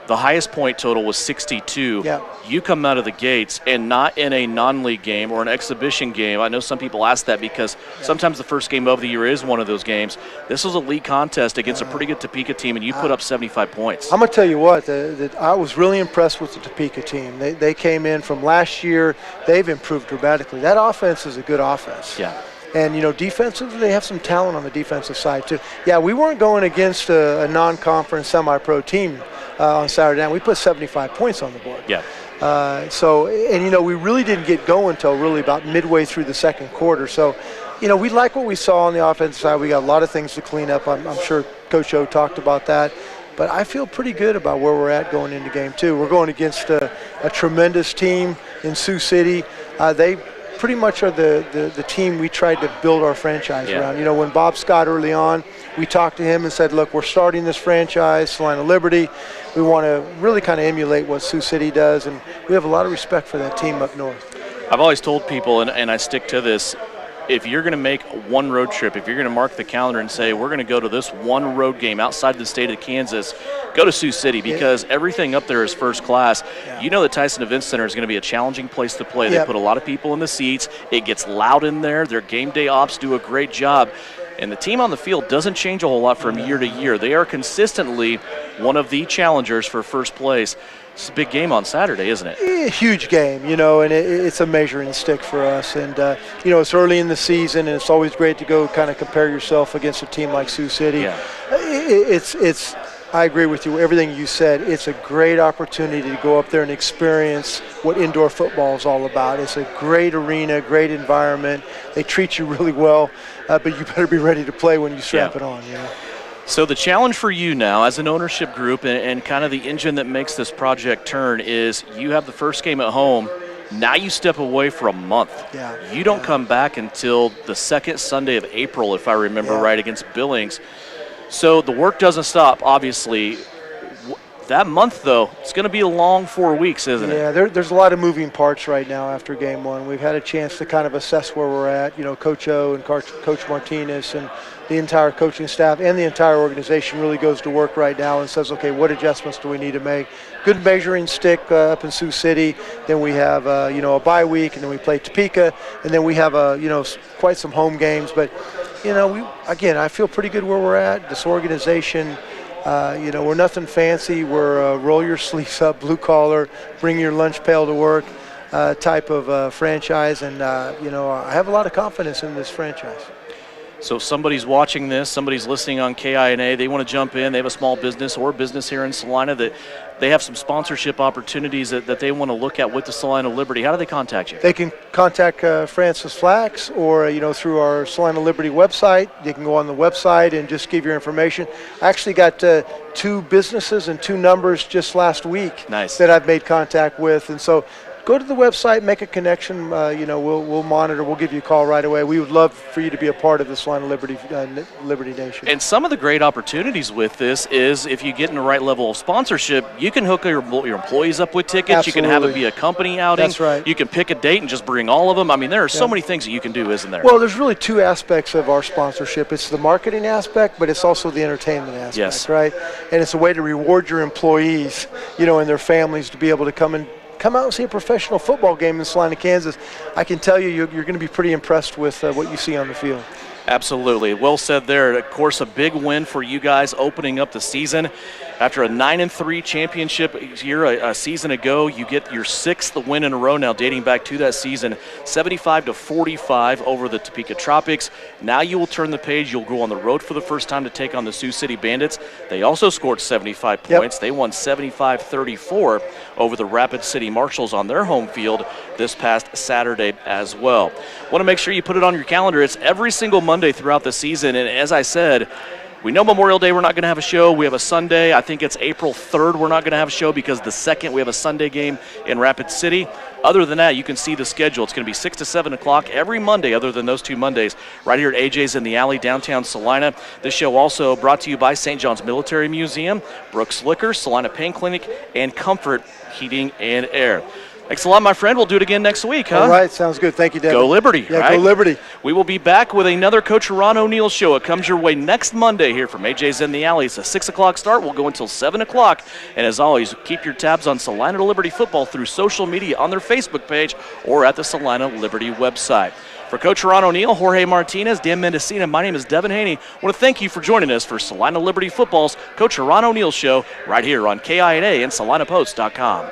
The highest point total was 62. Yeah. You come out of the gates, and not in a non-league game or an exhibition game. I know some people ask that because sometimes the first game of the year is one of those games. This was a league contest against a pretty good Topeka team, and you put up 75 points. I'm going to tell you what, I was really impressed with the Topeka team. They came in from last year. They've improved dramatically. That offense is a good offense. Yeah. And, defensively, they have some talent on the defensive side, too. Yeah, we weren't going against a non-conference semi-pro team on Saturday night. We put 75 points on the board. Yeah. We really didn't get going until really about midway through the second quarter. So, we like what we saw on the offensive side. We got a lot of things to clean up. I'm sure Coach O talked about that. But I feel pretty good about where we're at going into game 2. We're going against a tremendous team in Sioux City. They pretty much are the team we tried to build our franchise around. When Bob Scott early on, we talked to him and said, look, we're starting this franchise, Salina Liberty. We want to really kind of emulate what Sioux City does, and we have a lot of respect for that team up north. I've always told people, and I stick to this, if you're going to make one road trip, if you're going to mark the calendar and say we're going to go to this one road game outside the state of Kansas, go to Sioux City because everything up there is first class. Yeah. The Tyson Event Center is going to be a challenging place to play. They put a lot of people in the seats. It gets loud in there. Their game day ops do a great job. And the team on the field doesn't change a whole lot from year to year. They are consistently one of the challengers for first place. It's a big game on Saturday, isn't it? Huge game, and it's a measuring stick for us. And, it's early in the season, and it's always great to go kind of compare yourself against a team like Sioux City. Yeah. I agree with you, everything you said. It's a great opportunity to go up there and experience what indoor football is all about. It's a great arena, great environment. They treat you really well, but you better be ready to play when you strap it on. So the challenge for you now as an ownership group and kind of the engine that makes this project turn is you have the first game at home. Now you step away for a month. You don't come back until the second Sunday of April, if I remember right, against Billings. So the work doesn't stop, obviously. That month, though, it's going to be a long 4 weeks, isn't it? Yeah, there's a lot of moving parts right now after game one. We've had a chance to kind of assess where we're at. Coach O and Coach Martinez and the entire coaching staff and the entire organization really goes to work right now and says, okay, what adjustments do we need to make? Good measuring stick up in Sioux City. Then we have, a bye week, and then we play Topeka, and then we have, quite some home games. But, I feel pretty good where we're at. This organization, we're nothing fancy. We're roll your sleeves up, blue collar, bring your lunch pail to work type of franchise. And, I have a lot of confidence in this franchise. So if somebody's watching this, somebody's listening on KINA, they want to jump in, they have a small business or business here in Salina that they have some sponsorship opportunities that they want to look at with the Salina Liberty. How do they contact you? They can contact Francis Flax or, through our Salina Liberty website. You can go on the website and just give your information. I actually got 2 businesses and 2 numbers just last week that I've made contact with. And so go to the website, make a connection. We'll monitor. We'll give you a call right away. We would love for you to be a part of the Salina Liberty Nation. And some of the great opportunities with this is if you get in the right level of sponsorship, you can hook your employees up with tickets. Absolutely. You can have it be a company outing. That's right. You can pick a date and just bring all of them. I mean, there are so many things that you can do, isn't there? Well, there's really 2 aspects of our sponsorship. It's the marketing aspect, but it's also the entertainment aspect, right? And it's a way to reward your employees, and their families to be able to come out and see a professional football game in Salina, Kansas. I can tell you, you're going to be pretty impressed with what you see on the field. Absolutely. Well said there. Of course, a big win for you guys opening up the season. After a 9-3 championship year a season ago, you get your 6th win in a row now dating back to that season, 75-45 over the Topeka Tropics. Now you will turn the page. You'll go on the road for the first time to take on the Sioux City Bandits. They also scored 75 points. They won 75-34 over the Rapid City Marshals on their home field this past Saturday as well. Want to make sure you put it on your calendar. It's every single Monday throughout the season, and as I said, we know Memorial Day we're not going to have a show. We have a Sunday. I think it's April 3rd we're not going to have a show because the 2nd we have a Sunday game in Rapid City. Other than that, you can see the schedule. It's going to be 6 to 7 o'clock every Monday other than those 2 Mondays right here at AJ's in the Alley, downtown Salina. This show also brought to you by St. John's Military Museum, Brooks Liquor, Salina Pain Clinic, and Comfort Heating and Air. Thanks a lot, my friend. We'll do it again next week, huh? All right, sounds good. Thank you, Devin. Go Liberty, right? Go Liberty. We will be back with another Coach Ron O'Neill show. It comes your way next Monday here from AJ's in the Alley. It's a 6 o'clock start. We'll go until 7 o'clock. And as always, keep your tabs on Salina Liberty Football through social media on their Facebook page or at the Salina Liberty website. For Coach Ron O'Neill, Jorge Martinez, Dan Mendocino, my name is Devin Haney. I want to thank you for joining us for Salina Liberty Football's Coach Ron O'Neill show right here on KINA and SalinaPost.com.